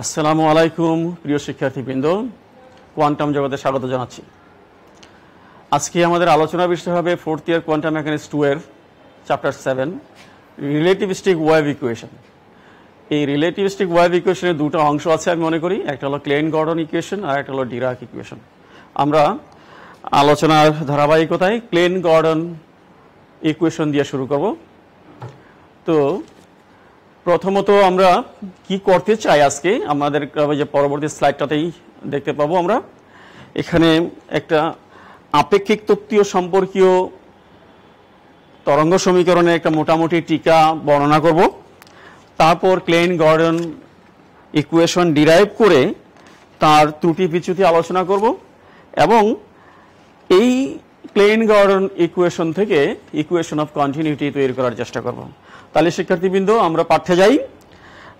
আসসালামু আলাইকুম প্রিয় শিক্ষার্থীবৃন্দ, কোয়ান্টাম জগতে স্বাগত জানাচ্ছি। আজকে আমাদের আলোচনা বিষয় হবে ফোর্থ ইয়ার কোয়ান্টাম মেকানিক্স 2 এর চ্যাপ্টার 7 রিলেটিভিস্টিক ওয়েভ ইকুয়েশন। এই রিলেটিভিস্টিক ওয়েভ ইকুয়েশনের দুটো অংশ আছে আমি মনে করি, একটা হলো ক্লেন গর্ডন ইকুয়েশন আর একটা হলো ডিরাক ইকুয়েশন। আমরা আলোচনার ধারাবাহিকতায় ক্লেন গর্ডন ইকুয়েশন দিয়ে শুরু করব। তো প্রথমত আমরা কি করতে চাই আজকে, আমাদের যে পরবর্তী স্লাইডটাতেই দেখতে পাবো আমরা এখানে একটা আপেক্ষিক তত্ত্বীয় সম্পর্কীয় তরঙ্গ সমীকরণের একটা মোটামুটি টিকা বর্ণনা করব। তারপর ক্লেন গর্ডন ইকুয়েশন ডিরাইভ করে তার ত্রুটি বিচ্যুতি আলোচনা করব এবং এই ক্লেন গর্ডন ইকুয়েশন থেকে ইকুয়েশন অফ কন্টিনিউটি তৈরি করার চেষ্টা করব। তাহলে শিক্ষার্থীবৃন্দ আমরা পাঠ্যে যাই।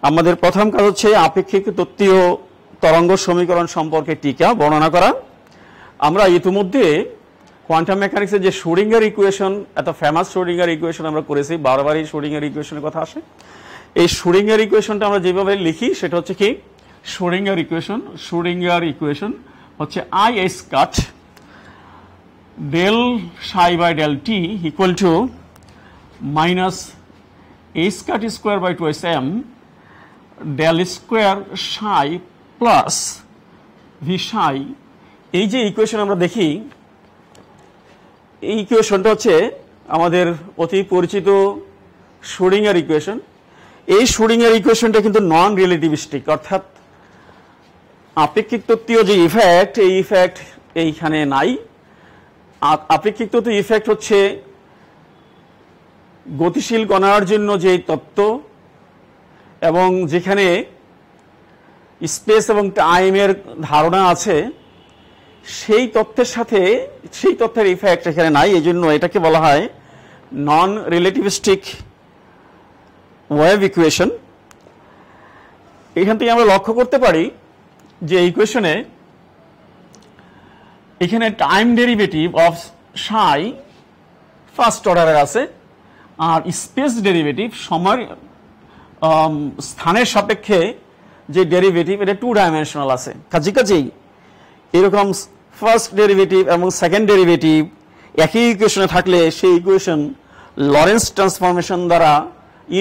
আমাদের প্রথম কাজ হচ্ছে আপেক্ষিক তত্ত্বীয় তরঙ্গ সমীকরণ সম্পর্কে টিকা বর্ণনা করা। আমরা ইতিমধ্যে কোয়ান্টাম মেকানিক্সের যে শ্রোডিঙ্গার ইকুয়েশন, এত ফেমাস শ্রোডিঙ্গার ইকুয়েশন আমরা করেছি, বারবারই শ্রোডিঙ্গার ইকুয়েশনের কথা আসে। এই শ্রোডিঙ্গার ইকুয়েশনটা আমরা যেভাবে লিখি সেটা হচ্ছে কি, শ্রোডিঙ্গার ইকুয়েশন হচ্ছে I S cut del psi by del T equal to minus H cut square by 2m del square psi plus V psi. এই যে ইকুয়েশন আমরা দেখি, এই ইকুয়েশনটা হচ্ছে আমাদের অতি পরিচিত শ্রোডিঙ্গার ইকুয়েশন। এই শ্রোডিঙ্গার ইকুয়েশনটা কিন্তু নন রিলেটিভিস্টিক, অর্থাৎ আপেক্ষিক তত্ত্বীয় যে ইফেক্ট, এই ইফেক্ট এইখানে নাই। আপেক্ষিক তত্ত্বীয় ইফেক্ট হচ্ছে গতিশীল কণার জন্য যে তত্ত্ব এবং যেখানে স্পেস এবং টাইমের ধারণা আছে, সেই তত্ত্বের সাথে সেই তত্ত্বের ইফেক্ট এখানে নাই। এই জন্য এটাকে বলা হয় নন রিলেটিভিস্টিক ওয়েভ ইকুয়েশন। এখান থেকে আমরা লক্ষ্য করতে পারি যে ইকুয়েশনে এখানে time derivative of Sai first অর্ডারের আছে, আর স্পেস ডেরিভেটিভ সময় স্থানের সাপেক্ষে যে ডেরিভেটিভ এটা 2 ডাইমেনশনাল আছে। কাজেই এরকম ফার্স্ট ডেরিভেটিভ এবং সেকেন্ড ডেরিভেটিভ একই ইকুয়েশনে থাকলে সেই ইকুয়েশন লরেন্স ট্রান্সফরমেশন দ্বারা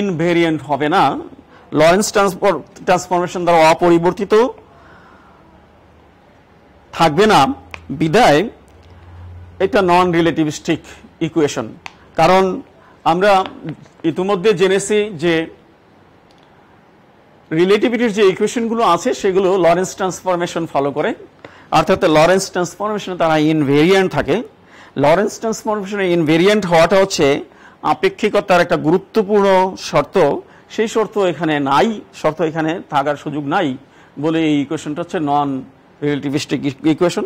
ইনভেরিয়েন্ট হবে না, লরেন্স ট্রান্সফরমেশন দ্বারা অপরিবর্তিত থাকবে না। বিদায় এটা নন রিলেটিভিস্টিক ইকুয়েশন। কারণ আমরা ইতিমধ্যে জেনেছি যে রিলেটিভিটির যে ইকুয়েশনগুলো আছে সেগুলো লরেন্স ট্রান্সফরমেশন ফলো করে, অর্থাৎ লরেন্স ট্রান্সফরমেশনে তারা ইনভেরিয়েন্ট থাকে। লরেন্স ট্রান্সফরমেশনে ইনভেরিয়েন্ট হওয়াটা হচ্ছে আপেক্ষিকতার একটা গুরুত্বপূর্ণ শর্ত। সেই শর্ত এখানে নাই, শর্ত এখানে থাকার সুযোগ নাই বলে এই ইকুয়েশনটা হচ্ছে নন রিলেটিভিস্টিক ইকুয়েশন।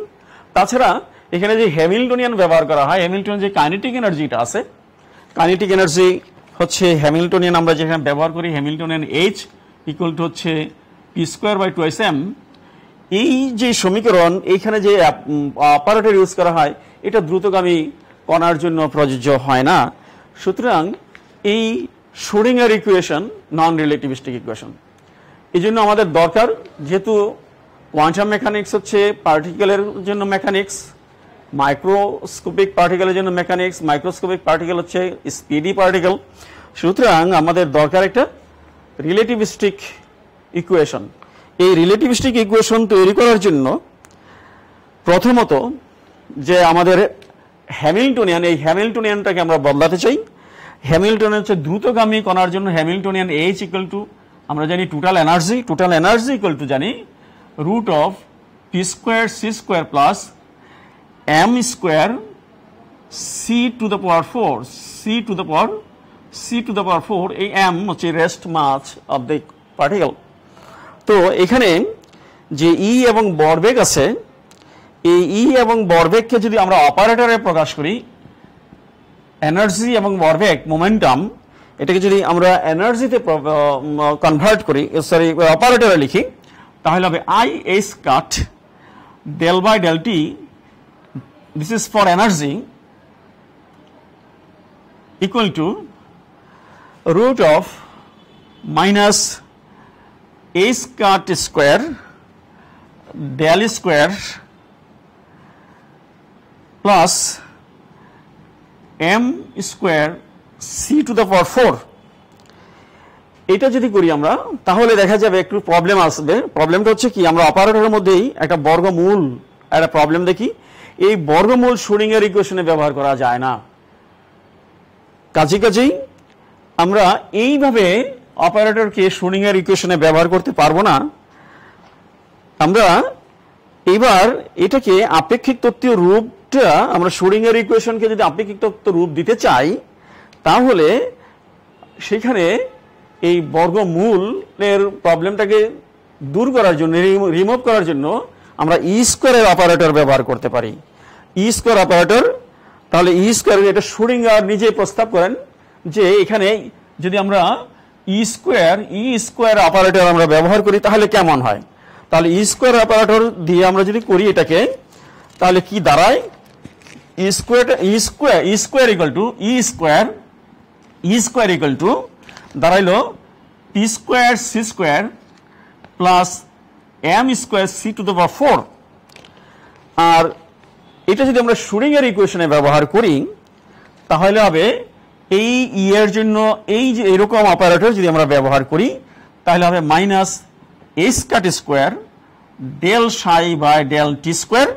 তাছাড়া এখানে যে হ্যামিল্টনিয়ান ব্যবহার করা হয়, হ্যামিল্টনিয়ান যে কাইনেটিক এনার্জিটা আছে, কাইনেটিক এনার্জি হচ্ছে হ্যামিল্টনিয়ান আমরা যেখানে ব্যবহার করি, হ্যামিল্টনিয়ান এইচ ইকুয়াল টু হচ্ছে পি স্কোয়ার বাই 2m। এই যে সমীকরণ এইখানে যে অপারেটর ইউজ করা হয় এটা দ্রুতগামী কণার জন্য প্রযোজ্য হয় না। সুতরাং এই শ্রোডিঙ্গার ইকুয়েশন নন রিলেটিভিস্টিক ইকুয়েশন। এই জন্য আমাদের দরকার, যেহেতু কোয়ান্টাম মেকানিক্স হচ্ছে পার্টিকেলের জন্য মেকানিক্স, মাইক্রোস্কোপিক পার্টিকেলের জন্য মেকানিক্স, মাইক্রোস্কোপিক পার্টিকেল হচ্ছে স্পিডি পার্টিকেল। সুতরাং আমাদের দরকার একটা রিলেটিভিস্টিক ইকুয়েশন। এই রিলেটিভিস্টিক ইকুয়েশন তৈরি করার জন্য প্রথমত যে আমাদের হ্যামিল্টনিয়ান, এই হ্যামিল্টনিয়ানটাকে আমরা বদলাতে চাই। হ্যামিল্টনিয়ান হচ্ছে দ্রুতগামী কণার জন্য হ্যামিল্টনিয়ান এইচ ইকুয়াল টু আমরা জানি টোটাল এনার্জি ইকুয়াল টু জানি root of P square C square plus M square C to the power 4। এই এম হচ্ছে rest mass of the particle. তো এখানে যে ই এবং ভরবেগ আছে, এই ই এবং ভরবেগকে যদি আমরা অপারেটরে প্রকাশ করি, এনার্জি এবং ভরবেগ মোমেন্টাম, এটাকে যদি আমরা এনার্জিতে কনভার্ট করি, অপারেটরে লিখি, তাহলে হবে I H cut del by del T, this is for energy, equal to root of minus H cut square del square plus M square C to the power 4। এটা যদি করি আমরা তাহলে দেখা যাবে একটু প্রবলেম আসবে। প্রবলেমটা হচ্ছে কি, আমরা অপারেটরের মধ্যেই একটা বর্গমূল একটা প্রবলেম দেখি। এই বর্গমূল শ্রোডিঙ্গার ইকুয়েশনে ব্যবহার করা যায় না। কাজেই আমরা এইভাবে অপারেটরকে শ্রোডিঙ্গার ইকুয়েশনে ব্যবহার করতে পারবো না। আমরা এবার এটাকে আপেক্ষিক তত্ত্বীয় রূপটা, আমরা শ্রোডিঙ্গার ইকুয়েশনকে যদি আপেক্ষিক তত্ত্ব রূপ দিতে চাই তাহলে সেখানে এই বর্গমূলের প্রবলেমটাকে দূর করার জন্য, রিমুভ করার জন্য আমরা ই স্কোয়ারের অপারেটর ব্যবহার করতে পারি। ই স্কোয়ার অপারেটর, তাহলে ই স্কোয়ার, এটা শ্রোডিঙ্গার নিজে প্রস্তাব করেন যে এখানে যদি আমরা ই স্কোয়ার অপারেটর আমরা ব্যবহার করি তাহলে কেমন হয়। তাহলে ই স্কোয়ার অপারেটর দিয়ে আমরা যদি করি এটাকে, তাহলে কি দাঁড়ায়, ই স্কোয়ার ইকুয়াল টু দাঁড়াইল P square C square plus M square C to the power 4। আর এটা যদি আমরা শ্রোডিঙ্গার ইকুয়েশনে ব্যবহার করি তাহলে হবে এই ই এর জন্য এই যে এরকম অপারেটর যদি আমরা ব্যবহার করি তাহলে হবে minus H cut square del psi by del T square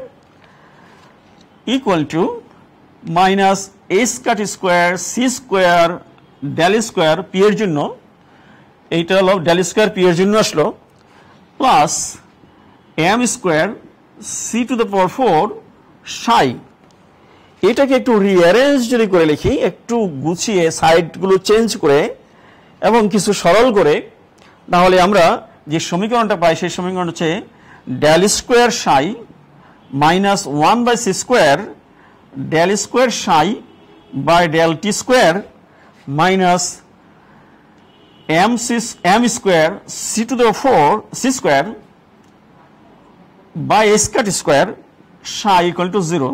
equal to minus H cut square C square del square P এর জন্য, এইটা হলো ডেল স্কোয়ার পি এর জন্য আসলো, plus M square C to the power 4 psi. এটাকে একটু rearrange যদি করে লিখি, একটু গুছিয়ে সাইডগুলো চেঞ্জ করে এবং কিছু সরল করে, তাহলে আমরা যে সমীকরণটা পাই সেই সমীকরণ হচ্ছে del square psi minus 1/c square del square psi by del T square minus M square C to the 4 C square by S cut square psi equal to 0।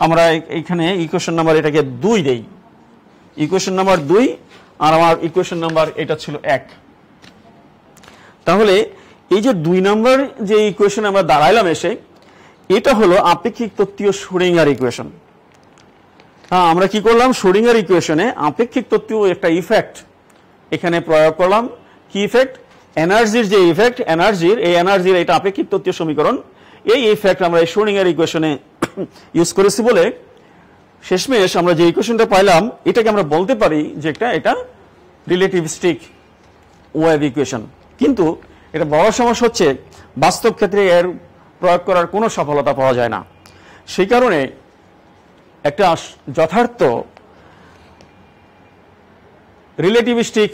আমরা এখানে ইকুয়েশন নাম্বার এটাকে 2 দেই, ইকুয়েশন নাম্বার 2, আর আমার equation number এটা ছিল 1। তাহলে এই যে 2 নম্বর যে ইকুয়েশন আমরা দাঁড়াইলাম এসে, এটা হলো আপেক্ষিক তত্ত্বীয় শ্রোডিঙ্গার ইকুয়েশন। হ্যাঁ, আমরা কি করলাম, শ্রোডিঙ্গার ইকুয়েশনে আপেক্ষিক তত্ত্বীয় একটা ইফেক্ট এখানে প্রয়োগ করলাম। কি ইফেক্ট? এনার্জির যে ইফেক্ট, এই এনার্জির এটা আপেক্ষিক তত্ত্বীয় সমীকরণ, এই ইফেক্ট আমরা এই শ্রোডিঙ্গার ইকুয়েশনে ইউজ করেছি বলে শেষমেশ আমরা যে ইকুয়েশনটা পাইলাম এটাকে আমরা বলতে পারি যে এটা রিলেটিভিস্টিক ওয়েভ ইকুয়েশন। কিন্তু এটা বড় সমস্যা হচ্ছে বাস্তব ক্ষেত্রে এর প্রয়োগ করার কোনো সফলতা পাওয়া যায় না। সেই কারণে একটা যথার্থ রিলেটিভিস্টিক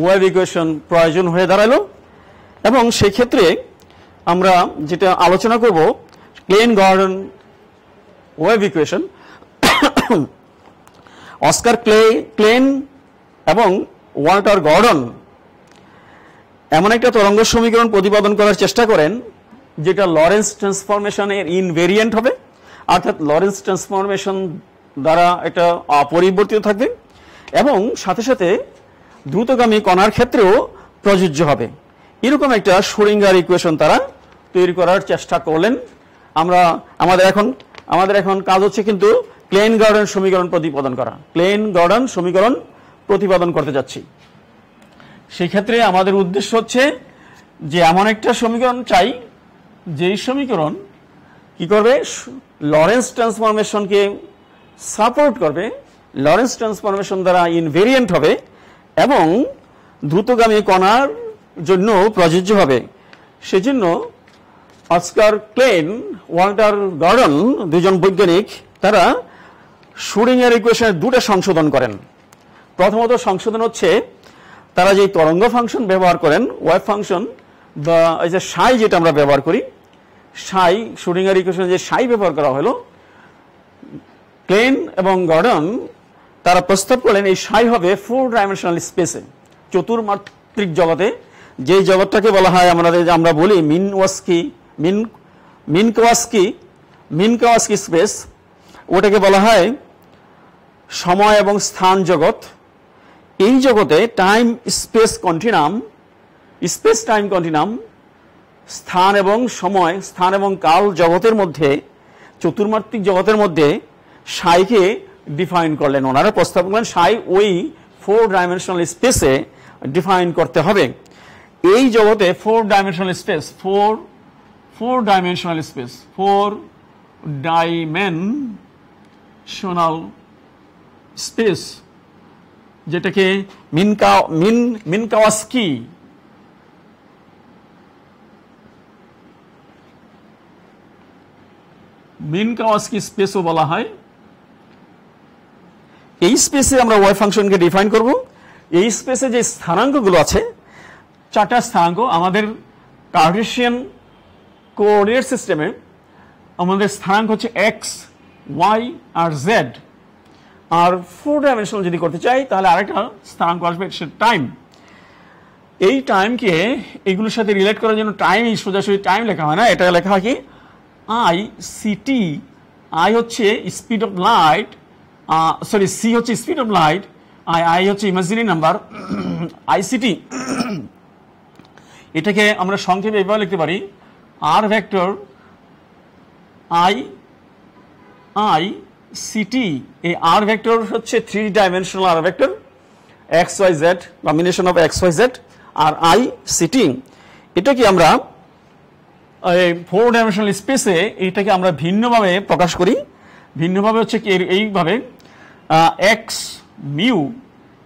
ওয়েভ ইকুয়েশন প্রয়োজন হয়ে দাঁড়ালো, এবং সেই ক্ষেত্রে আমরা যেটা আলোচনা করব Klein Gordon wave equation. Oscar Klein এবং ওয়াল্টার গর্ডন এমন একটা তরঙ্গ সমীকরণ প্রতিপাদন করার চেষ্টা করেন যেটা লরেন্স ট্রান্সফরমেশনের ইনভেরিয়েন্ট হবে, অর্থাৎ লরেন্স ট্রান্সফরমেশন দ্বারা এটা অপরিবর্তিত থাকবে এবং সাথে সাথে দ্রুতগামী কণার ক্ষেত্রেও প্রযোজ্য হবে। এরকম একটা শ্রোডিঙ্গার ইকুয়েশন তারা তৈরি করার চেষ্টা করলেন। আমাদের এখন কাজ হচ্ছে কিন্তু ক্লেন গর্ডন সমীকরণ প্রতিপাদন করা। ক্লেন গর্ডন সমীকরণ প্রতিপাদন করতে যাচ্ছি। সেই ক্ষেত্রে আমাদের উদ্দেশ্য হচ্ছে যে এমন একটা সমীকরণ চাই যেই সমীকরণ কি করবে, লরেন্স ট্রান্সফরমেশনকে সাপোর্ট করবে, লরেন্স ট্রান্সফরমেশন দ্বারা ইনভেরিয়েন্ট হবে এবং দ্রুতগামী কণার জন্য প্রযোজ্য হবে। সেজন্য অস্কার ক্লেন, ওয়াল্টার গর্ডন, দুজন বৈজ্ঞানিক, তারা শ্রোডিঙ্গার ইকুয়েশনের 2টা সংশোধন করেন। প্রথমত সংশোধন হচ্ছে তারা যে তরঙ্গ ফাংশন ব্যবহার করেন, ওয়েভ ফাংশন বা এই যে সাই যেটা আমরা ব্যবহার করি, সাই শ্রোডিঙ্গার ইকুয়েশনে যে সাই ব্যবহার করা হলো, ক্লেন এবং গর্ডন তারা প্রস্তাব করলেন এই সাই হবে 4 ডাইমেনশনাল স্পেসে, চতুর্মাত্রিক জগতে, যেই জগৎটাকে বলা হয় আমরা বলি মিনকোয়াস্কি স্পেস, ওটাকে বলা হয় সময় এবং স্থান জগৎ। এই জগতে টাইম স্পেস কন্টিনাম স্পেস টাইম কন্টিনাম, স্থান এবং সময়, স্থান এবং কাল জগতের মধ্যে, চতুর্মাত্রিক জগতের মধ্যে সাইকে ডিফাইন করলেন। ওনারা প্রস্তাব করলেন সাই ওই 4 ডাইমেনশনাল স্পেসে ডিফাইন করতে হবে। এই জগতে 4 dimensional space, 4 dimensional space, 4 dimensional space, যেটাকে মিনকাওয়াস্কি স্পেসও বলা হয়। এই স্পেসে আমরা ওয়াই ফাংশনকে ডিফাইন করব। এই স্পেসে যে স্থানাঙ্কগুলো আছে, 4টা স্থানাঙ্ক, আমাদের কার্টেসিয়ান কোঅর্ডিনেট সিস্টেমে আমাদের স্থানাঙ্ক হচ্ছে এক্স, ওয়াই আর জেড। আর 4 ডাইমেনশনাল যদি করতে চাই তাহলে আরেকটা স্থানাঙ্ক আসবে, সেটা টাইম। এই টাইমকে এগুলোর সাথে রিলেট করার জন্য টাইম সোজাসুজি টাইম লেখা হয় না, এটা লেখা হয় কি আই সি টি। আই হচ্ছে speed of light, sorry C হচ্ছে স্পিড অফ লাইট, আই হচ্ছে ইমাজিনারি নাম্বার, আইসিটি। এটাকে আমরা সংক্ষেপে এভাবে লিখতে পারি, আর ভেক্টর আই সিটি। এই আর ভেক্টর হচ্ছে 3 ডাইমেনশনাল আর vector, x y z, combination of x y z আর আই সিটি। এটাকে আমরা 4 ডাইমেনশনাল স্পেসে এটাকে আমরা ভিন্নভাবে প্রকাশ করি। ভিন্নভাবে হচ্ছে কি এইভাবে, এক্স মিউ,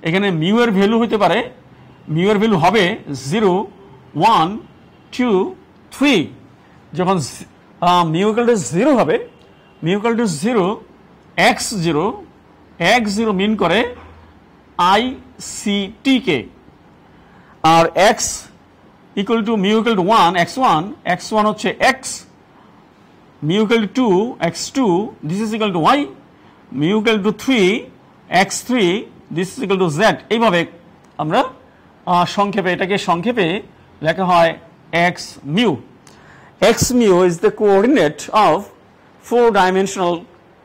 এখানে মিউ এর ভ্যালু হতে পারে, মিউ এর ভ্যালু হবে 0, 1, 2, 3। যখন মিউ ইকুয়াল টু 0 হবে, mu equal to 0, x0 mean করে আই সি টি কে। আর x equal to mu equal to 1, x1 হচ্ছে x, mu equal to 2, x2, this is equal to y, mu equal to 3, x3, this is equal to z। এইভাবে আমরা সংক্ষেপে এটাকে সংক্ষেপে লেখা হয় x mu. x mu is the coordinate of 4 dimensional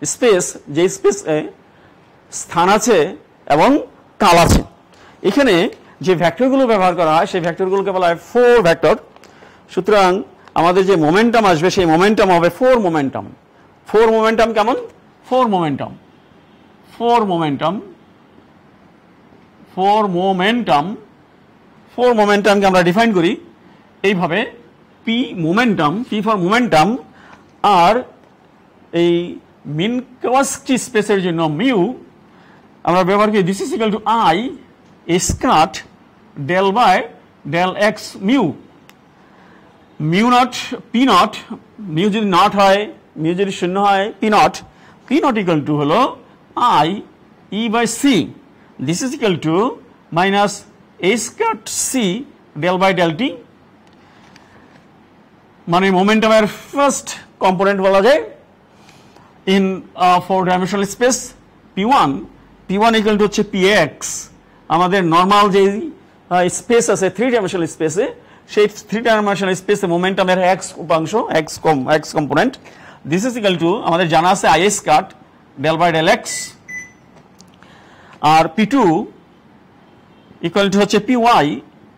space, যে স্পেসে স্থান আছে এবং কাল আছে। এখানে যে ভেক্টরগুলো ব্যবহার করা হয় সেই ভেক্টরগুলোকে বলা হয় 4 ভেক্টর। সুতরাং আমাদের যে মোমেন্টাম আসবে সেই মোমেন্টাম হবে 4 মোমেন্টাম। 4 মোমেন্টাম কেমন? 4 মোমেন্টামকে আমরা ডিফাইন করি এইভাবে, পি ফর মোমেন্টাম। আর এই মিনকাওয়াস্কি স্পেসের জন্য মিউ আমরা ব্যবহার করি, this is equal to i square del by del x mu. Mu not p not, mu যদি নট হয়, মিউ যদি শূন্য হয়, পি নট ইকুয়াল টু হলো i e by c, this is equal to minus a square c del by del t. মানে মোমেন্টামের first component বলা যায় in 4 dimensional space. P1 equal to হচ্ছে px। আমাদের নর্মাল যে স্পেস আছে 3 dimensional স্পেসে, সেই 3 ডাইমেনশনাল স্পেসে মোমেন্টামের x উপাংশ, x component, this is equal to আমাদের জানা আছে i square del by del x। আর P2 ইকুয়াল টু হচ্ছে py,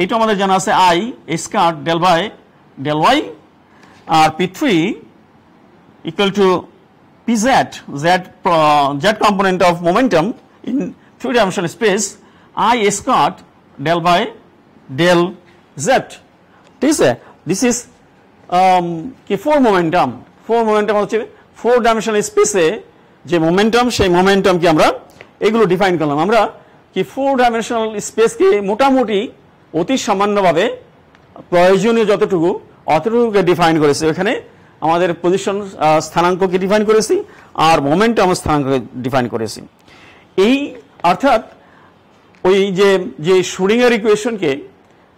এটা আমাদের জানা আছে i square del by del y। আর P3 equal to pz, z component of momentum in 3-dimensional space, I squared del by del z. ঠিক আছে, this is কি 4 momentum হচ্ছে 4 ডাইমেনশনাল স্পেসে যে মোমেন্টাম, সেই মোমেন্টামকে আমরা এগুলো ডিফাইন করলাম। আমরা কি 4 ডাইমেনশনাল স্পেসকে মোটামুটি অতি সামান্যভাবে প্রয়োজনীয় অতটুকুকে ডিফাইন করেছি। এখানে আমাদের পজিশন স্থানাঙ্ককে ডিফাইন করেছি আর মোমেন্টাম স্থানাঙ্ককে ডিফাইন করেছি। এই অর্থাৎ ওই যে শুডিংয়ের ইকুয়েশনকে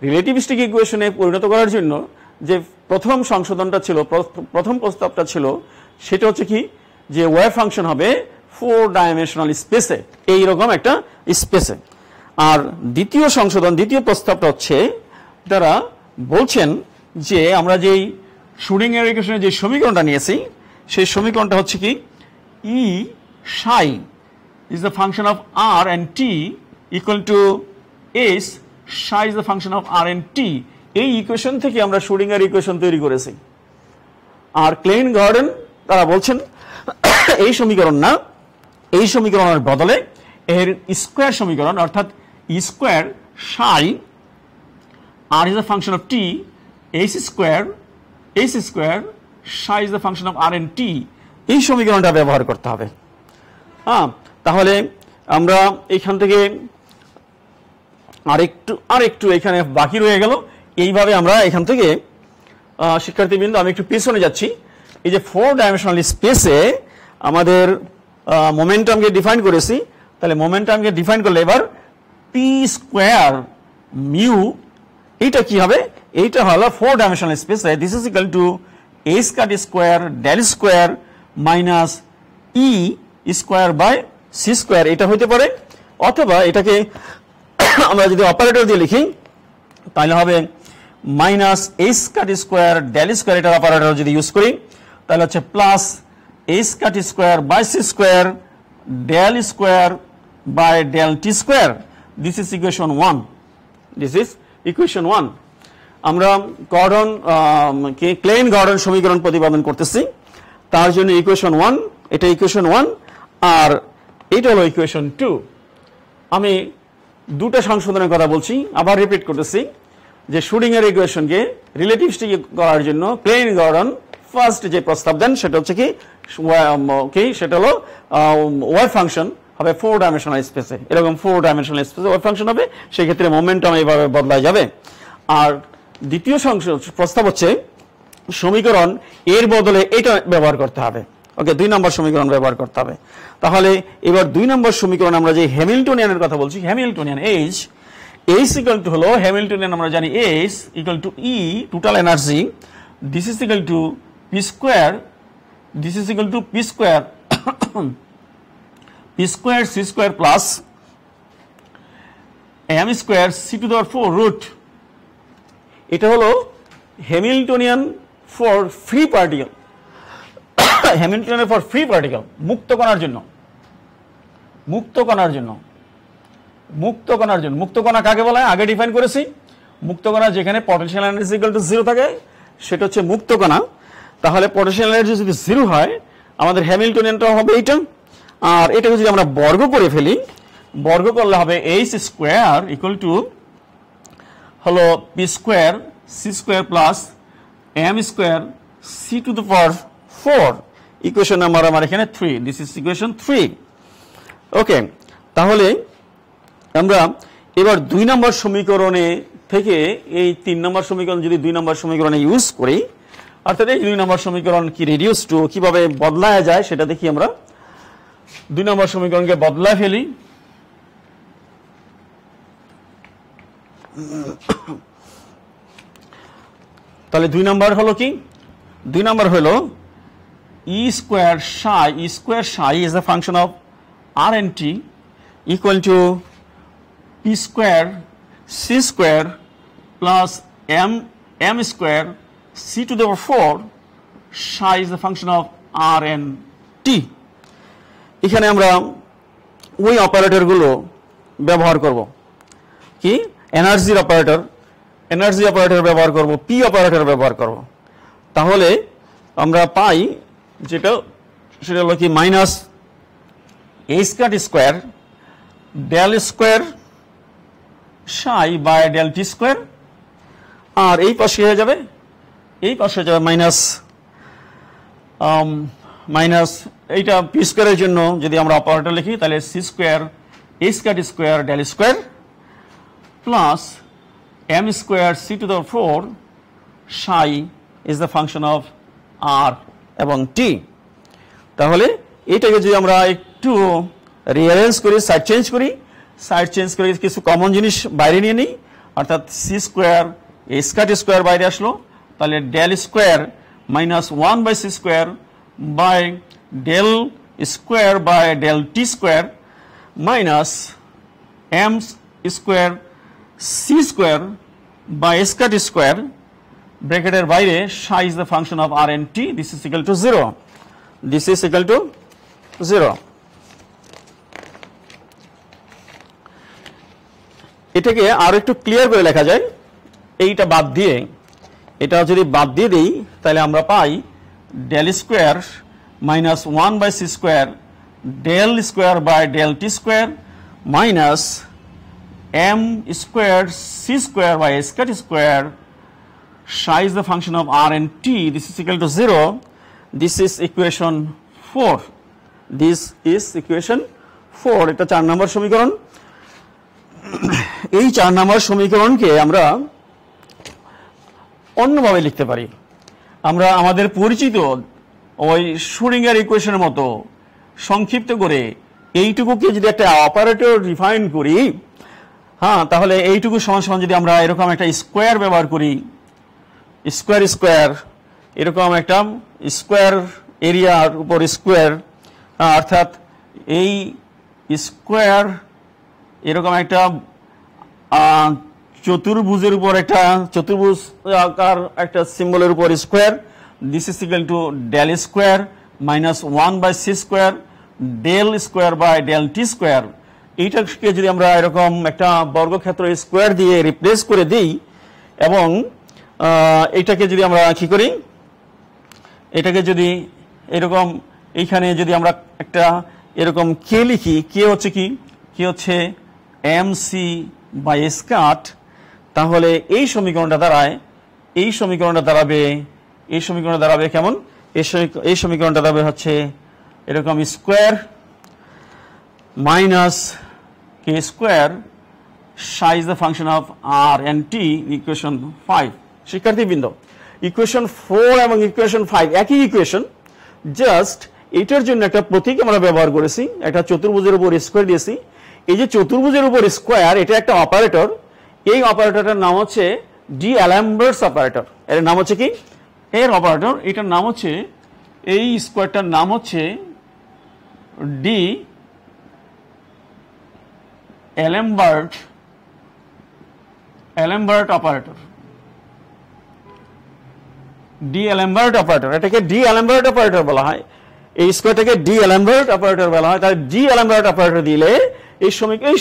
রিলেটিভিস্টিক ইকুয়েশনে পরিণত করার জন্য যে প্রথম সংশোধনটা ছিল, প্রথম প্রস্তাবটা ছিল, সেটা হচ্ছে কি যে ওয়েভ ফাংশন হবে 4 ডাইমেনশনাল স্পেসে, এইরকম একটা স্পেসে। আর দ্বিতীয় প্রস্তাবটা হচ্ছে তারা বলছেন যে আমরা যেই শুডিংয়ের ইকুয়েশনের যে সমীকরণটা নিয়েছি সেই সমীকরণটা হচ্ছে কি E psi is the function of r and t equal to s psi is the function of r and t এই ইকুয়েশন থেকে আমরা শ্রোডিঙ্গার ইকুয়েশন তৈরি করেছি। আর ক্লেইন গর্ডন তারা বলছেন এই সমীকরণ না, এই সমীকরণের বদলে এর স্কোয়ার সমীকরণ, অর্থাৎ square Sai r is a function of t, h square psi is the function of r and t, এই সমীকরণটা ব্যবহার করতে হবে। তাহলে আমরা এইখান থেকে আরেকটু এখানে বাকি রয়ে গেল। এইভাবে আমরা এখান থেকে শিক্ষার্থীবৃন্দ, আমি একটু পিছনে যাচ্ছি। এই যে 4 ডাইমেনশনাল স্পেসে আমাদের মোমেন্টামকে ডিফাইন করেছি, তাহলে মোমেন্টামকে ডিফাইন করলে এবার পি স্কোয়ার মিউ, এইটা কি হবে? এইটা হলো 4 ডাইমেনশনাল স্পেসে this is equal to a square square del square minus e square by c square, এটা হতে পারে। অথবা এটাকে আমরা যদি অপারেটর দিয়ে লিখি তাহলে হবে minus a square square del square, এটার অপারেটর যদি ইউজ করি তাহলে হচ্ছে plus a square square by c square del square by del t square. This is equation 1। This is equation 1। আমরা গর্ডন ক্লেইন গর্ডন সমীকরণ প্রতিপাদন করতেছি, তার জন্য ইকুয়েশন 1, এটা ইকুয়েশন 1 আর এটা হলো ইকুয়েশন 2। আমি দুটো সংশোধনের কথা বলছি, আবার রিপিট করতেছি যে শ্রোডিঙ্গার ইকুয়েশনকে রিলেটিভিস্টিক করার জন্য ক্লেইন গর্ডন ফার্স্ট যে প্রস্তাব দেন সেটা হচ্ছে সেটা হলো ওয়েভ ফাংশন হবে 4 ডাইমেনশনাল স্পেসে, এরকম 4 ডাইমেনশনাল স্পেসে ওয়েভ ফাংশন হবে, সেই ক্ষেত্রে মোমেন্টাম এইভাবে বদলায় যাবে। আর দ্বিতীয় প্রস্তাব হচ্ছে সমীকরণ এর বদলে এটা ব্যবহার করতে হবে। ওকে, 2 নম্বর সমীকরণ ব্যবহার করতে হবে। তাহলে এবার 2 নম্বর সমীকরণ আমরা যে হ্যামিল্টনিয়ানের কথা বলছি, হ্যামিল্টনিয়ান এইচ ইকুয়াল টু হলো হ্যামিল্টনিয়ান আমরা জানি H equal to E total energy, this is equal to p square, this is equal to p square C square plus M square C to the power 4 root. এটা হলো Hamiltonian for free particle, Hamiltonian for free particle, মুক্ত কণার জন্য। মুক্ত কণা কাকে বলা হয়? আগে ডিফাইন করেছি। মুক্ত কণা যেখানে পটেনশিয়াল এনার্জি ইকুয়াল টু 0 থাকে সেটা হচ্ছে মুক্ত কণা। তাহলে পটেনশিয়াল এনার্জি যদি 0 হয় আমাদের হ্যামিল্টনিয়ানটা হবে এইটা। আর এটাকে যদি আমরা বর্গ করে ফেলি, বর্গ করলে হবে এইচ স্কোয়ার ইকুয়াল টু হলো p square C square plus M square C to the power 4। Equation number আমার এখানে 3, দিস ইজ ইকুয়েশন 3। ওকে, তাহলে আমরা এবার 2 নম্বর সমীকরণে থেকে এই 3 নম্বর সমীকরণ যদি 2 নম্বর সমীকরণে ইউজ করি, অর্থাৎ এই 2 নম্বর সমীকরণ কি রিডিউস টু কিভাবে বদলায় যায় সেটা দেখি। আমরা 2 নম্বর সমীকরণকে বদলায় ফেলি। তাহলে 2 নম্বর হলো কি? 2 নম্বর হলো E square psi is a function of r and t equal to p square c square plus m square c to the power 4 psi is the function of r and t। এখানে আমরা ওই অপারেটরগুলো ব্যবহার করব। কি? Energy operator ব্যবহার করব, P operator ব্যবহার করব। তাহলে আমরা পাই যেটা সেটা হলো কি minus a square del square psi by del T square, আর এই পাশে হয়ে যাবে মাইনাস এইটা পি স্কোয়ারের জন্য যদি আমরা অপারেটর লিখি তাহলে c square a square del square plus m square C to the 4 psi is the function of r এবং t। তাহলে এইটাকে যদি আমরা একটু রিঅ্যারেঞ্জ করি, সাইড চেঞ্জ করি কিছু কমন জিনিস বাইরে নিয়ে নিই, অর্থাৎ সি স্কোয়ার a স্কোয়ার বাইরে আসলো, তাহলে del square minus 1 by c square by del square by del T square minus M square C square by square ব্র্যাকেটের বাইরে psi is the function of r and t, this is equal to 0, this is equal to 0। এটাকে আরো একটু clear করে লেখা যায়। এইটা বাদ দিয়ে, এটা যদি বাদ দিয়ে দিই তাহলে আমরা পাই del square minus 1/c² del square by del T square minus m² c² by s² square. Psi is the function of r and t. This is equal to 0. This is equation 4. This is equation 4. এটা 4 নম্বর সমীকরণ। এই 4 নম্বর সমীকরণকে আমরা অন্যভাবে লিখতে পারি। আমরা আমাদের পরিচিত ওই শ্রোডিঙ্গার ইকুয়েশনের মতো সংক্ষিপ্ত করে এইটুকুকে যদি একটা অপারেটর ডিফাইন করি, হ্যাঁ, তাহলে এইটুকু সমান সমান যদি আমরা এরকম একটা স্কোয়ার ব্যবহার করি, স্কোয়ার স্কোয়ার, এরকম একটা স্কোয়ার এরিয়ার উপর স্কোয়ার, অর্থাৎ এই স্কোয়ার এরকম একটা চতুর্ভুজের উপর একটা চতুর্ভুজ আকার একটা সিম্বলের উপর square, this is equal to del square minus 1/c² del square by del T square. এইটাকে যদি আমরা এরকম একটা বর্গক্ষেত্র স্কোয়ার দিয়ে রিপ্লেস করে দিই এবং এইটাকে যদি আমরা কি করি, এটাকে যদি এরকম এইখানে যদি আমরা একটা এরকম কে লিখি, কে হচ্ছে কি, কে হচ্ছে mc/s², তাহলে এই সমীকরণটা দাঁড়ায়, এই সমীকরণটা দাঁড়াবে কেমন, এই সমীকরণটা দাঁড়াবে হচ্ছে এরকম square minus k², psi is the function of r and t, equation 5। শিক্ষার্থীবৃন্দ, ইকুয়েশন 4 এবং ইকুয়েশন 5 একই ইকুয়েশন, জাস্ট এটার জন্য একটা প্রতীক আমরা ব্যবহার করেছি, একটা চতুর্ভুজের উপর স্কোয়ার দিয়েছি। এই যে চতুর্ভুজের উপর স্কোয়ার, এটা একটা অপারেটর। এই অপারেটরটার নাম হচ্ছে ডি-অ্যালembert অপারেটর। এর নাম হচ্ছে কি, এর অপারেটর, এটার নাম হচ্ছে, এই স্কোয়ারটার নাম হচ্ছে ডি-অ্যালembert অপারেটর। ডি-অ্যালembert অপারেটর, এটাকে ডি-অ্যালembert অপারেটর বলা হয়। এই স্কোয়ারটাকে ডি-অ্যালembert অপারেটর বলা হয়। তাই ডি-অ্যালembert অপারেটর দিলে এই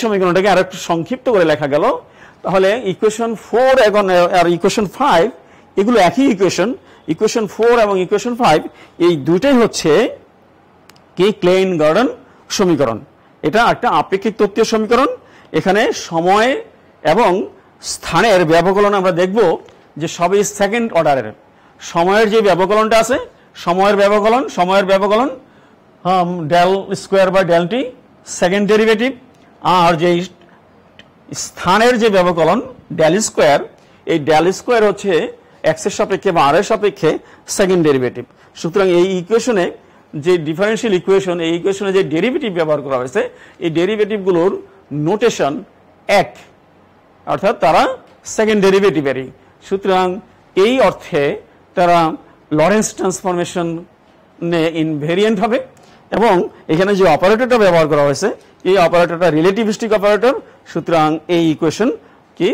সমীকরণটাকে আর একটু সংক্ষিপ্ত করে লেখা গেল। তাহলে ইকুয়েশন 4 এবং আর ইকুয়েশন 5 এগুলো একই ইকুয়েশন। ইকুয়েশন 4 এবং ইকুয়েশন 5 এই দুইটাই হচ্ছে কি ক্লেইন গর্ডন সমীকরণ। এটা একটা আপেক্ষিক তত্ত্বীয় সমীকরণ। এখানে সময় এবং স্থানের ব্যবকলন আমরা দেখব যে সবই সেকেন্ড অর্ডারের। সময়ের যে ব্যবকলনটা আছে, সময়ের ব্যবকলন del square by del T second derivative, আর যে স্থানের যে ব্যবকলন ডেল স্কোয়ার, এই ডেল স্কোয়ার হচ্ছে এক্স এর সাপেক্ষে বা আর এর সাপেক্ষে সেকেন্ড ডেরিভেটিভ। সুতরাং এই ইকুয়েশনে যে ডিফারেন্সিয়াল ইকুয়েশন, এই ইকুয়েশনে যে ডেরিভেটিভ ব্যবহার করা হয়েছে, এই ডেরিভেটিভগুলোর নোটেশন এক, অর্থাৎ তারা সেকেন্ড ডেরিভেটিভেরই। সুতরাং এই অর্থে তারা লরেন্স ট্রান্সফরমেশন ইনভেরিয়েন্ট হবে। এবং এখানে যে অপারেটরটা ব্যবহার করা হয়েছে, এই অপারেটরটা রিলেটিভিস্টিক অপারেটর। সুতরাং এই ইকুয়েশন কি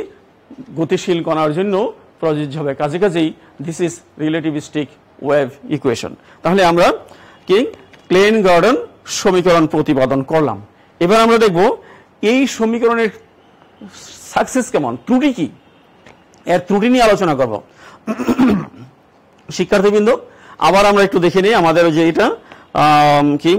গতিশীল কণার জন্য প্রযোজ্য হবে। কাজেই this is relativistic wave equation. তাহলে আমরা কি ক্লেইন গর্ডন সমীকরণ প্রতিপাদন করলাম। এবার আমরা দেখব এই সমীকরণের সাকসেস কেমন, ত্রুটি কি, এর ত্রুটি নিয়ে আলোচনা করব। শিক্ষার্থীবৃন্দ, আবার আমরা একটু দেখে নিই আমাদের যে এটা কি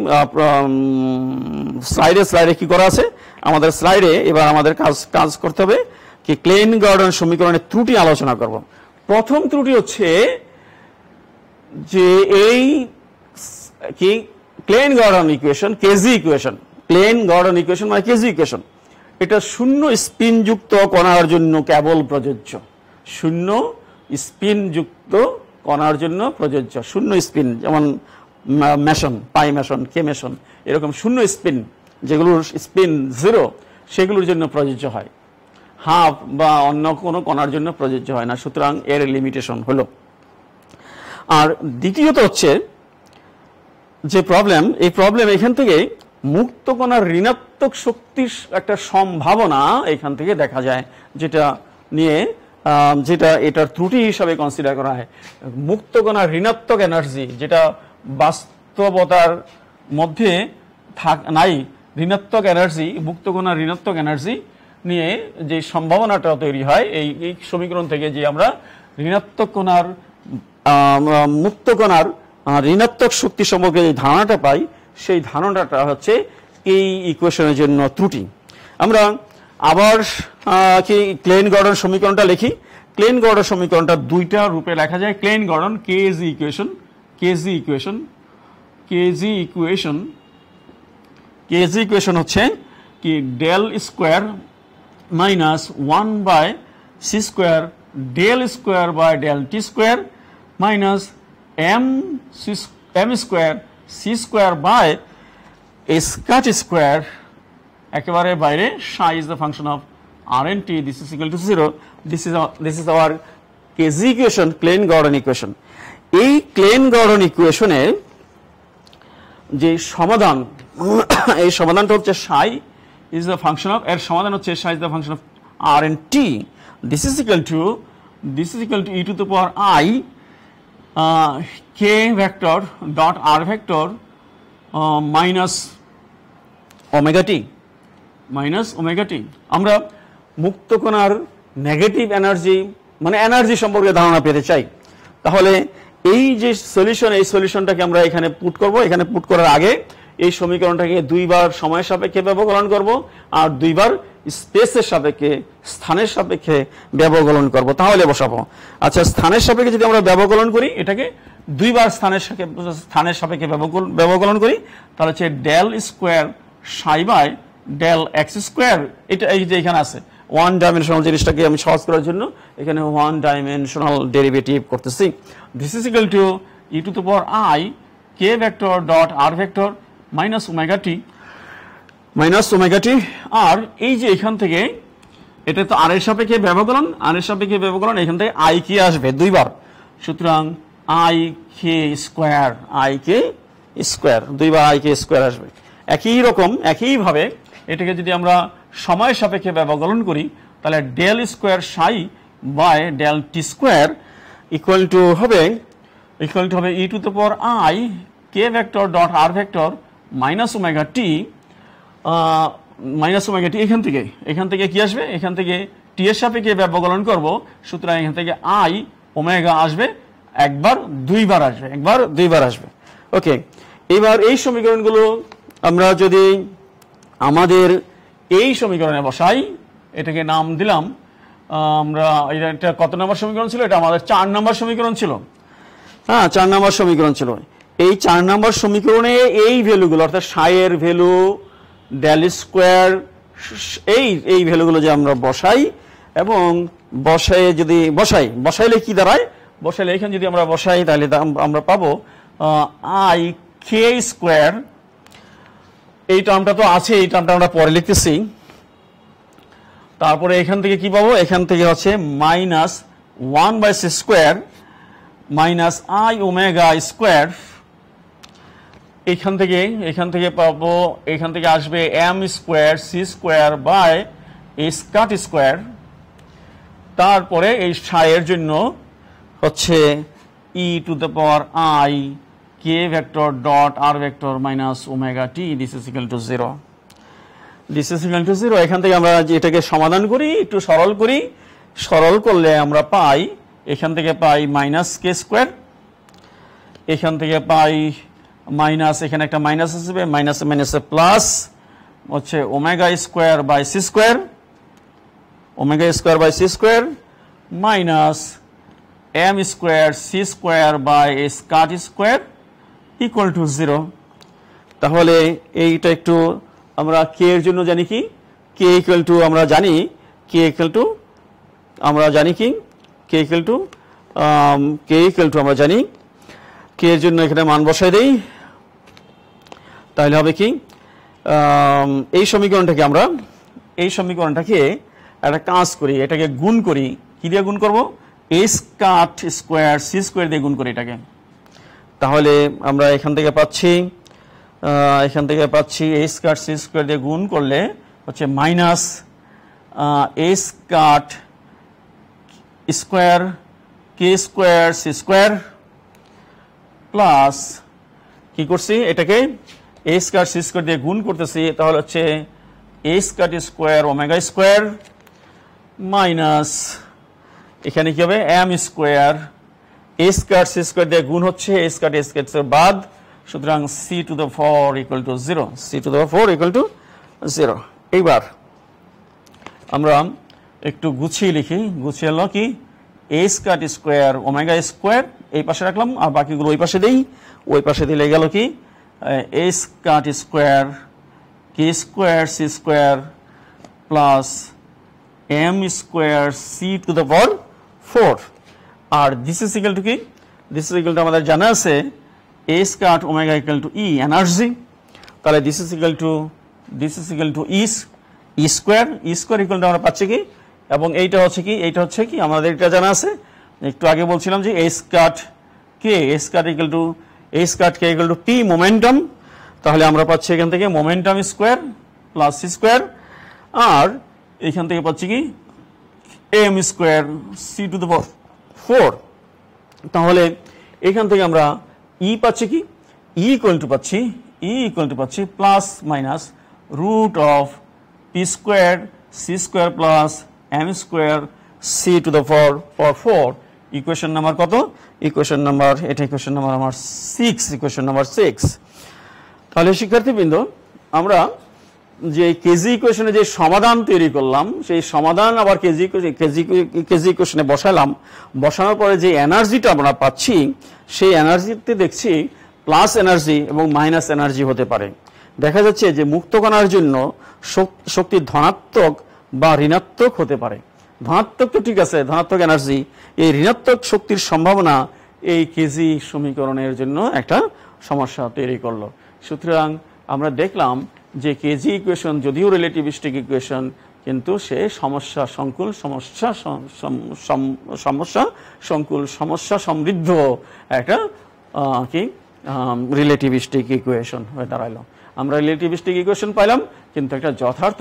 স্লাইডে কি করা আছে। আমাদের স্লাইডে এবার আমাদের কাজ করতে হবে কি ক্লেইন গর্ডন সমীকরণের ত্রুটি আলোচনা করব। প্রথম ত্রুটি হচ্ছে যে এই কি Klein Gordon equation, KG equation, Klein Gordon equation মানে কেজি ইকুয়েশন, এটা শূন্য স্পিন যুক্ত কণার জন্য কেবল প্রযোজ্য। শূন্য স্পিন যুক্ত কণার জন্য প্রযোজ্য। শূন্য স্পিন, যেমন মেশন, পাই মেশন, কে মেশন, এরকম শূন্য স্পিন যেগুলোর স্পিন 0, সেগুলোর জন্য প্রযোজ্য হয়। হাফ বা অন্য কোনো কণার জন্য প্রযোজ্য হয় না। সুতরাং এর লিমিটেশন হলো। আর দ্বিতীয়ত হচ্ছে যে প্রবলেম, এই প্রবলেম এখান থেকে মুক্ত কণার ঋণাত্মক শক্তির একটা সম্ভাবনা এখান থেকে দেখা যায়, যেটা নিয়ে যেটা এটার ত্রুটি হিসাবে কনসিডার করা হয়। মুক্ত কণার ঋণাত্মক এনার্জি, যেটা বাস্তবতার মধ্যে নাই, ঋণাত্মক এনার্জি, মুক্ত কণার ঋণাত্মক এনার্জি নিয়ে যে সম্ভাবনাটা তৈরি হয় এই সমীকরণ থেকে যে আমরা ঋণাত্মক কণার মুক্ত কণার ঋণাত্মক শক্তি সম্পর্কে যে ধারণাটা পাই, সেই ধারণাটা হচ্ছে এই ইকুয়েশনের জন্য ত্রুটি। আমরা আবার কি ক্লেন গর্ডন সমীকরণটা লিখি। ক্লেন গর্ডন সমীকরণটা দুইটা রূপে লেখা যায়। ক্লেন গর্ডন কেজি ইকুয়েশন হচ্ছে কি del square minus 1/c² del square by del T square minus m² c² by scot square একেবারে বাইরে psi is the function of Rnt, this is equal to 0. This is our KZ equation, Klein Gordon equation. এই clan Gordon ইকুয়েশনের যে সমাধান, এই সমাধানটা হচ্ছে psi is the function of, এর সমাধান হচ্ছে psi is the function of Rnt. This is equal to e to the power I k vector dot r vector minus omega t. আমরা মুক্ত কণার নেগেটিভ এনার্জি মানে এনার্জি সম্পর্কে ধারণা পেতে চাই। তাহলে এই যে সলিউশন, এই সলিউশনটাকে আমরা এখানে পুট করব। এখানে পুট করার আগে এই সমীকরণটাকে দুইবার সময়ের সাপেক্ষে ব্যবকলন করব আর দুইবার স্পেসের সাপেক্ষে, স্থানের সাপেক্ষে ব্যবকলন করব, তাহলে বসাবো। আচ্ছা, স্থানের সাপেক্ষে যদি আমরা ব্যবকলন করি, এটাকে দুইবার স্থানের সাপেক্ষে ব্যবকলন করি, তাহলে হচ্ছে del square psi by del x square. এটা এই যে এখানে আছে ওয়ান ডাইমেনশনাল জিনিসটাকে আমি সহজ করার জন্য এখানে ওয়ান ডাইমেনশনাল ডেরিভেটিভ করতেছি। This is equal to E to the power I K vector dot R vector minus omega T. আর এই যে এখান থেকে এটা তো আর এর সাপেক্ষে ব্যবকলন, এখান থেকে আই কে আসবে দুইবার, সুতরাং আই কে স্কোয়ার দুইবার আই কে স্কোয়ার আসবে। একই রকম একইভাবে এটাকে যদি আমরা সময় সাপেক্ষে ব্যবকলন করি, তাহলে del square psi by del T square equal to হবে E to the power I K vector dot R vector minus omega T. এখান থেকে কি আসবে? এখান থেকে টি এর সাপেক্ষে ব্যবকলন করব, সুতরাং এখান থেকে আই ওমেগা আসবে একবার দুইবার আসবে। ওকে, এবার এই সমীকরণগুলো আমরা যদি আমাদের এই সমীকরণে বসাই, এটাকে নাম দিলাম আমরা, এটা কত নম্বর সমীকরণ ছিল? এটা আমাদের 4 নম্বর সমীকরণ ছিল। হ্যাঁ, 4 নম্বর সমীকরণ ছিল। এই 4 নম্বর সমীকরণে এই ভ্যালুগুলো অর্থাৎ psi এর ভ্যালু, ডেল স্কোয়ার, এই ভ্যালুগুলো যে আমরা বসাই এবং বসাইলে কি দাঁড়ায়? বসাইলে এখানে যদি আমরা বসাই তাহলে আমরা পাবো আই কে স্কোয়ার। এই টার্মটা তো আছে, এই টার্মটা আমরা পরে লিখতেছি। তারপরে এখান থেকে কি পাবো? এখান থেকে হচ্ছে minus 1/c² minus I omega square. এখান থেকে পাবো, এখান থেকে আসবে m² বাই স্কট স্কোয়ার। তারপরে এই psi এর জন্য হচ্ছে E to the power I K vector dot R vector minus omega T. This is equal to 0। এখান থেকে আমরা এটাকে সমাধান করি, একটু সরল করলে আমরা পাই, এখান থেকে পাই মাইনাস কে স্কোয়ার, এখান থেকে পাই মাইনাস, এখানে একটা মাইনাস আসবে, মাইনাসে প্লাস হচ্ছে omega square by c square minus m² by scot square equal to 0। তাহলে এইটা একটু আমরা কে এর জন্য জানি কি, কে ইকুয়াল টু আমরা জানি কে ইকুয়াল টু আমরা জানি কে এর জন্য এখানে মান বসাই দেই, তাহলে হবে কি এই সমীকরণটাকে একটা কাজ করি, এটাকে গুণ করি। কি দিয়ে গুণ করব? স্কট স্কোয়ার সি স্কোয়ার দিয়ে গুণ করি এটাকে। তাহলে আমরা এখান থেকে পাচ্ছি স্কট সি স্কোয়ার দিয়ে গুণ করলে হচ্ছে মাইনাস স্কট স্কোয়ার কে স্কোয়ার সি স্কোয়ার প্লাস কি করছি, এটাকে স্কট সি স্কোয়ার দিয়ে গুণ করতেছি, তাহলে হচ্ছে a square square omega square minus এখানে কি হবে m square a square c square দিয়ে গুণ হচ্ছে a স্কয়ার স্কয়ার বাদ, সুতরাং c to the 4 equal to 0, c to the 4 equal to 0। এইবার আমরা একটু গুছিয়ে লিখি, গুছিয়ে হলো কি a square square omega square এই পাশে রাখলাম আর বাকিগুলো ওই পাশে দেই, ওই পাশে দিলে গেল কি a square square k square c square plus m square c to the power 4, আর দিস ইজ ইকুয়াল টু কি, দিস ইজ ইকুয়াল টু আমাদের জানা আছে a square omega equal to e energy, তাহলে this is equal to e square equal to আমরা পাচ্ছি কি, এবং এইটা হচ্ছে কি আমাদের এটা জানা আছে, একটু আগে বলছিলাম যে a square equal to p momentum, তাহলে আমরা পাচ্ছি এখান থেকে momentum square plus c square, আর এখান থেকে পাচ্ছি কি m square c to the power 4, তাহলে এখান থেকে আমরা e পাচ্ছি কি e ইকুয়াল টু পাচ্ছি plus minus root of p square c square plus m square c to the power 4। Equation number কত? ইকুয়েশন নাম্বার আমার 6। তাহলে শিক্ষার্থীবৃন্দ, আমরা যে কেজি ইকুয়েশনে যে সমাধান তৈরি করলাম, সেই সমাধান আবার কেজি ইকুয়েশনে বসানোর পরে যে এনার্জিটা আমরা পাচ্ছি, সেই এনার্জিতে দেখছি প্লাস এনার্জি এবং মাইনাস এনার্জি হতে পারে। দেখা যাচ্ছে যে মুক্ত কণার জন্য শক্তি ধনাত্মক বা ঋণাত্মক হতে পারে। ধনাত্মক তো ঠিক আছে, ধনাত্মক এনার্জি, এই ঋণাত্মক শক্তির সম্ভাবনা এই কেজি সমীকরণের জন্য একটা সমস্যা তৈরি করলো। সুতরাং আমরা দেখলাম যে কেজি ইকুয়েশন যদিও রিলেটিভিস্টিক ইকুয়েশন, কিন্তু সে সমস্যা সমৃদ্ধ একটা কি রিলেটিভিস্টিক ইকুয়েশন হয়ে দাঁড়াইলো। আমরা রিলেটিভিস্টিক ইকুয়েশন পাইলাম, কিন্তু একটা যথার্থ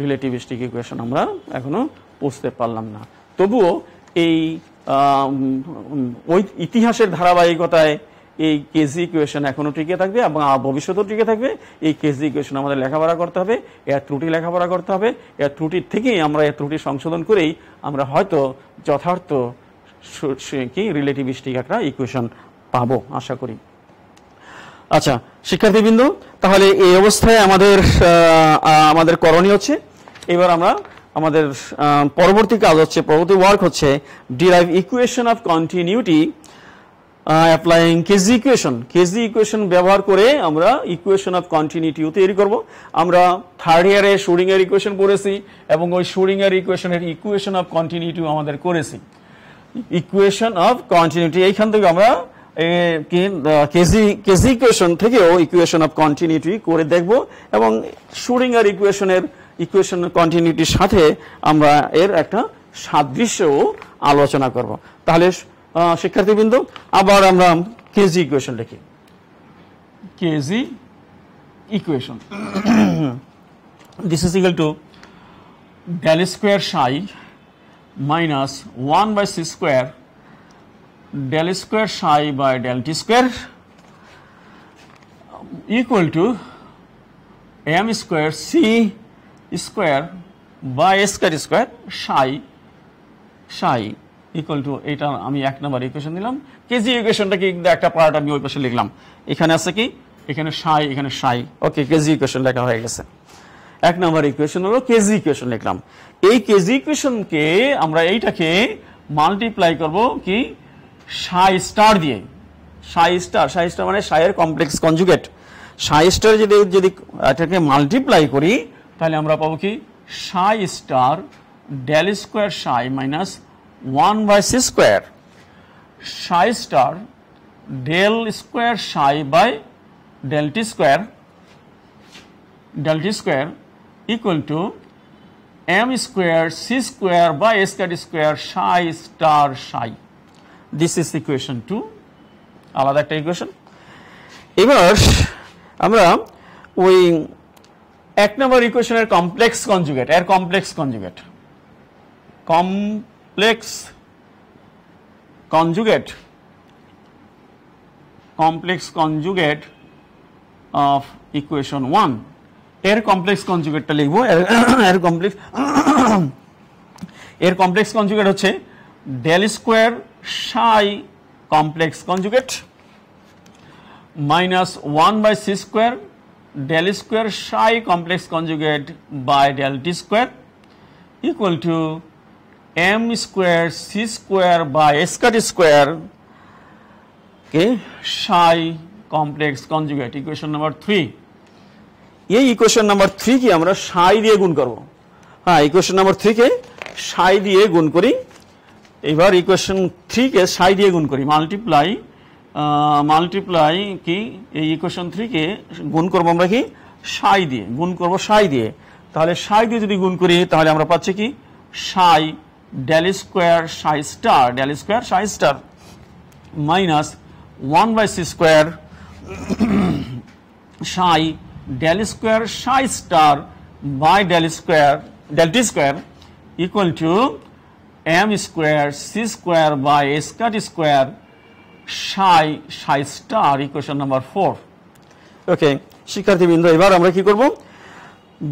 রিলেটিভিস্টিক ইকুয়েশন আমরা এখনো বুঝতে পারলাম না। তবুও এই ওই ইতিহাসের ধারাবাহিকতায় এই কেজি ইকুয়েশন এখনো টিকে থাকবে এবং ভবিষ্যতেও টিকে থাকবে। এই কেজি ইকুয়েশন আমাদের লেখাপড়া করতে হবে, এর ত্রুটি লেখাপড়া করতে হবে, এর ত্রুটির থেকেই আমরা এর ত্রুটি সংশোধন করেই আমরা হয়তো যথার্থ কি রিলেটিভিস্টিক একটা ইকুয়েশন পাবো আশা করি। আচ্ছা শিক্ষার্থীবৃন্দ, তাহলে এই অবস্থায় আমাদের করণীয় হচ্ছে, এবার আমরা আমাদের পরবর্তী কাজ হচ্ছে, পরবর্তী ওয়ার্ক হচ্ছে derive equation of continuity applying KG equation ব্যবহার করে আমরা ইকুয়েশন অফ কন্টিনিউটিও তৈরি করব। আমরা থার্ড ইয়ারে শুরিংয়ের ইকুয়েশন পড়েছি এবং ওই শুরিংয়ের ইকুয়েশনের ইকুয়েশন অফ কন্টিনিউটিও আমাদের করেছি। ইকুয়েশন অফ কন্টিনিউটি এইখান থেকে আমরা কেজি ইকুয়েশন থেকেও ইকুয়েশন অফ কন্টিনিউটি করে দেখব এবং শুরিংয়ের ইকুয়েশন কন্টিনিউটির সাথে আমরা এর একটা সাদৃশ্যও আলোচনা করব। তাহলে শিক্ষার্থীবৃন্দ, আবার আমরা কেজি ইকুয়েশন লিখি। KG equation this is equal to del square psi minus 1/c square del square psi by del T square equal to m square c square by square square psi equal to, এটা আমি 1 নম্বর equation দিলাম। KG ইকুয়েশনটা কি একটা part আমি ওই পাশে লিখলাম, এখানে আছে কি এখানে সাই, ওকে কেজি ইকুয়েশন লেখা হয়ে গেছে। 1 নম্বর ইকুয়েশন হলো কেজি ইকুয়েশন লিখলাম। এই কেজি ইকুয়েশনকে আমরা এইটাকে মাল্টিপ্লাই করব কি সাই স্টার দিয়ে। সাই স্টার মানে সাইয়ের কমপ্লেক্স কনজুগেট। সাই স্টার যদি এটাকে মাল্টিপ্লাই করি তাহলে আমরা পাবো কি psi star del square psi minus 1/c square psi star del square psi by del T square equal to m square c square by square psi star psi. This is equation 2, আলাদা একটা equation. এবার আমরা ওই 1 নম্বর ইকুয়েশনের complex conjugate of equation 1 এর complex কনজুগেটটা লিখবো। এর কমপ্লেক্স কনজুগেট হচ্ছে del square psi complex conjugate minus 1/c square del square psi complex conjugate by del T square equal to m square c square by s cut square কে psi complex conjugate. Equation number 3। এই equation number 3 কে আমরা সাই দিয়ে গুণ করব। হ্যাঁ, equation number 3 কে সাই দিয়ে গুণ করি। এবার ইকুয়েশন 3 কে সাই দিয়ে গুণ করি, মাল্টিপ্লাই কি এই ইকুয়েশন 3 কে গুণ করব আমরা কি সাই দিয়ে, গুণ করব সাই দিয়ে। তাহলে সাই দিয়ে যদি গুণ করি তাহলে আমরা পাচ্ছি কি psi del square psi star minus 1/c square psi del square psi star by del T square equal to m square c square by s cut square psi star. Equation number 4। Okay শিক্ষার্থীবৃন্দ, এবার আমরা কি করব,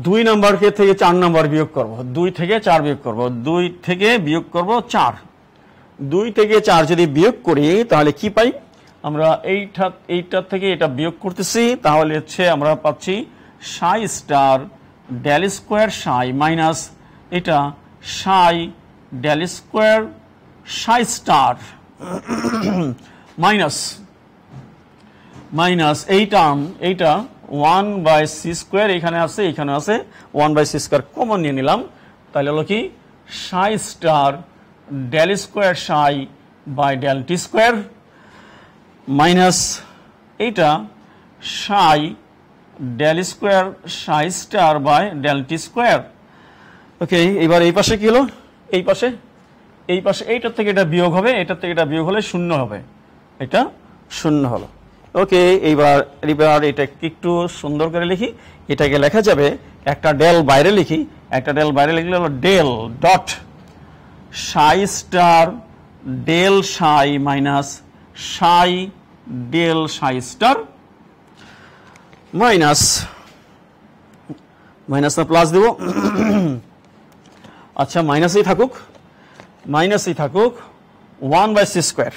2 number থেকে 4 number বিয়োগ করব। 2 থেকে 4 বিয়োগ করব, 2 থেকে বিয়োগ করব 4। 2 থেকে 4 যদি বিয়োগ করি তাহলে কি পাই আমরা, এইটার থেকে এটা বিয়োগ করতেছি, তাহলে হচ্ছে আমরা পাচ্ছি psi star del square psi minus এটা psi del square psi star minus এই টার্ম, এইটা 1/c স্কোয়ার এখানে আছে, এখানে আছে 1/c স্কোয়ার কমন নিয়ে নিলাম, তাহলে হলো কি psi star del square psi by del T square minus এইটা psi del square psi star by del T square. Okay, এবার এই পাশে কি হলো, এই পাশে এইটার থেকে এটা বিয়োগ হবে, এটার থেকে এটা বিয়োগ হলে 0 হবে, এটা 0 হলো। ওকে, এইবার এটা একটু সুন্দর করে লিখি। এটাকে লেখা যাবে একটা ডেল বাইরে লিখি, একটা ডেল বাইরে লিখলে হলো del dot psi star del psi minus psi del psi star minus না প্লাস দেব। আচ্ছা, মাইনাসই থাকুক 1/c square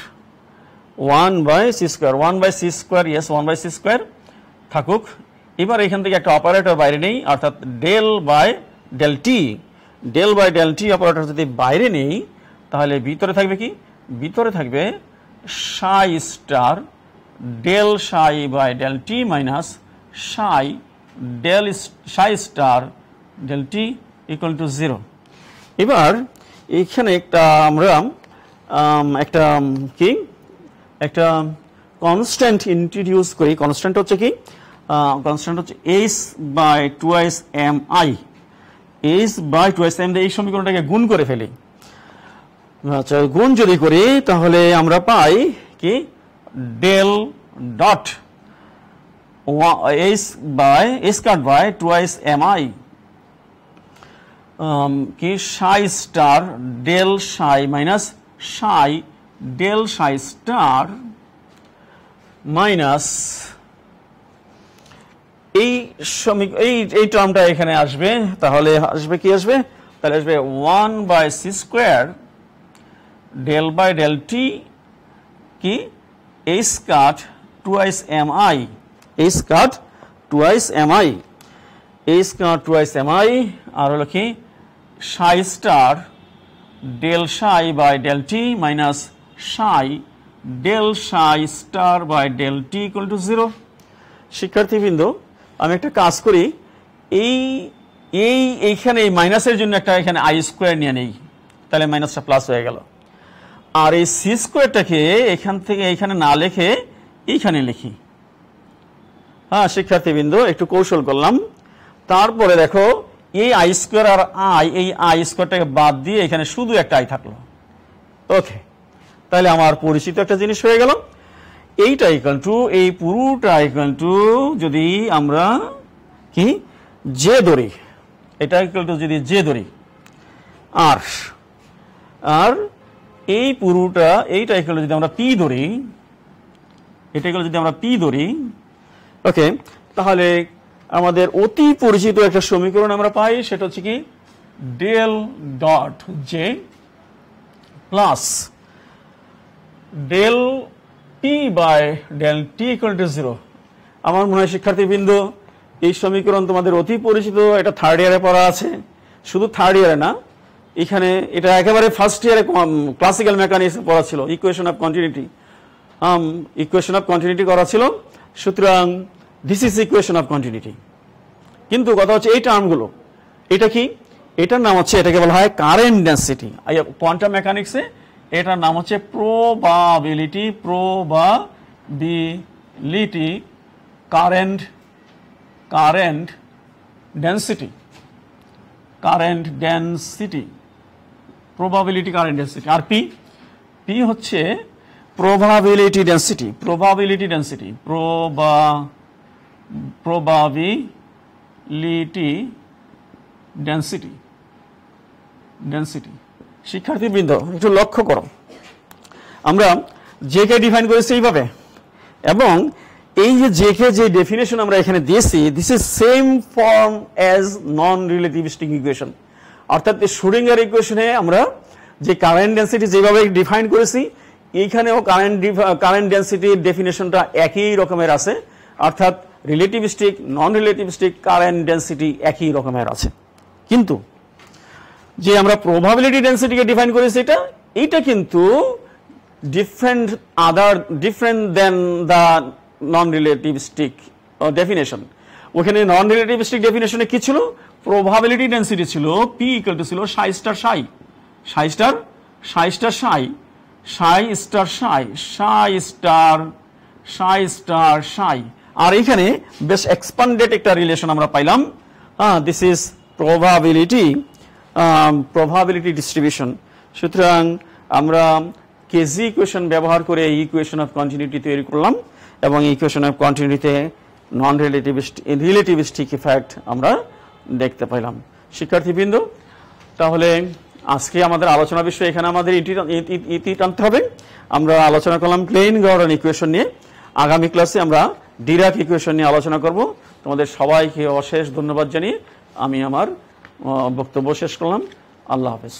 1/c square yes 1/c square থাকুক। এবার এখান থেকে একটা অপারেটর বাইরে নেই, অর্থাৎ del by del t operator যদি বাইরে নেই তাহলে ভিতরে থাকবে কি, ভিতরে থাকবে psi star del psi by del t minus psi star del T equal to 0। এবার এখানে আমরা একটা কনস্ট্যান্ট ইন্ট্রোডিউস করি। কনস্ট্যান্ট হচ্ছে কি, কনস্ট্যান্ট হচ্ছে h by 2s mi, h by 2s m দিয়ে এই সমীকরণটাকে গুণ করে ফেলি। আচ্ছা, গুণ যদি করি তাহলে আমরা পাই কি del dot h by s cut by 2s mi কি psi star del psi minus psi del psi star minus এই টার্মটা এখানে আসবে, তাহলে আসবে কি আসবে, তাহলে আসবে 1/c square del by del t কি h কাট 2s mi, h কাট 2s mi আর হলো কি psi star del psi by del t minus psi del psi star by del T equal to 0। শিক্ষার্থীবৃন্দ, আমি একটা কাজ করি, এইখানে এই মাইনাসের জন্য একটা এখানে আই স্কোয়ার নিয়ে নেই, তাহলে মাইনাসটা প্লাস হয়ে গেল। আর এই সি স্কোয়ারটাকে এখান থেকে এইখানে না লিখে এইখানে লিখি। হ্যাঁ শিক্ষার্থীবৃন্দ, একটু কৌশল করলাম। তারপরে দেখো এই আই স্কোয়ার আর এই আই স্কোয়ারটাকে বাদ দিয়ে এখানে শুধু একটা আই থাকলো। ওকে, তাহলে আমার পরিচিত একটা জিনিস হয়ে গেল। এইটা ইকুয়াল টু, এই পুরোটা ইকুয়াল টু যদি আমরা কি জে ধরি, এটা ইকুয়াল টু যদি জে ধরি, আর এই পুরোটা এইটা ইকুয়াল টু যদি আমরা পি ধরি, এটা ইকুয়াল যদি আমরা পি ধরি, ওকে, তাহলে আমাদের অতি পরিচিত একটা সমীকরণ আমরা পাই, সেটা হচ্ছে কি del dot J plus del p by del T equal to 0। আমার মনে হয় শিক্ষার্থীবৃন্দ এই সমীকরণ তোমাদের অতি পরিচিত, এটা থার্ড ইয়ারে পড়া আছে। শুধু থার্ড ইয়ারে না, এখানে এটা একেবারে ফার্স্ট ইয়ারে ক্লাসিক্যাল মেকানিক্সে পড়া ছিল, equation of continuity. Equation of continuity করা ছিল, সুতরাং this is equation of continuity. কিন্তু কথা হচ্ছে এই টার্মগুলো, এটা কি, এটার নাম হচ্ছে, এটাকে বলা হয় কারেন্ট ডেন্সিটি। কোয়ান্টাম মেকানিক্সে এটার নাম হচ্ছে probability current density, probability current density. আর পি হচ্ছে প্রবাবিলিটি ডেন্সিটি, ডেন্সিটি। শিক্ষার্থীবৃন্দ একটু লক্ষ্য করো, আমরা জেকে ডিফাইন করেছি এইভাবে, এবং এই যে জেকে যে ডেফিনেশন আমরা এখানে দিয়েছি, this is same form as non relativistic equation. অর্থাৎ শ্রোডিঙ্গার ইকুয়েশনে আমরা যে কারেন্ট ডেন্সিটি যেভাবে ডিফাইন করেছি, এইখানেও কারেন্ট ডেন্সিটির ডেফিনেশনটা একই রকমের আছে। অর্থাৎ রিলেটিভিস্টিক, নন রিলেটিভিস্টিক কারেন্ট ডেন্সিটি একই রকমের আছে। কিন্তু যে আমরা প্রবাবিলিটি ডেন্সিটিকে ডিফাইন করেছি, এটা কিন্তু different then the non relativistic definition. ওখানে নন রিলেটিভিস্টিক ডেফিনেশনে কি ছিল, প্রবাবিলিটি ডেন্সিটি ছিল পি ইকুয়াল টু ছিল সাই স্টার সাই। আর এখানে বেশ এক্সপান্ডেড একটা রিলেশন আমরা পাইলাম, দিস ইজ প্রবাবিলিটি ডিস্ট্রিবিউশন। সুতরাং আমরা কেজি ইকুয়েশন ব্যবহার করে এই ইকুয়েশন অফ কন্টিনিউটি তৈরি করলাম, এবং ইকুয়েশন অফ কন্টিনিউটিতে নন রিলেটিভিস্টিক ইফেক্ট আমরা দেখতে পাইলাম। শিক্ষার্থীবৃন্দ, তাহলে আজকে আমাদের আলোচনা বিষয় এখানে আমাদের ইতি টানতে হবে। আমরা আলোচনা করলাম ক্লেইন গর্ডন ইকুয়েশন নিয়ে। আগামী ক্লাসে আমরা ডিরাক ইকুয়েশন নিয়ে আলোচনা করব। তোমাদের সবাইকে অশেষ ধন্যবাদ জানিয়ে আমি আমার বক্তব্য শেষ করলাম। আল্লাহ হাফেজ।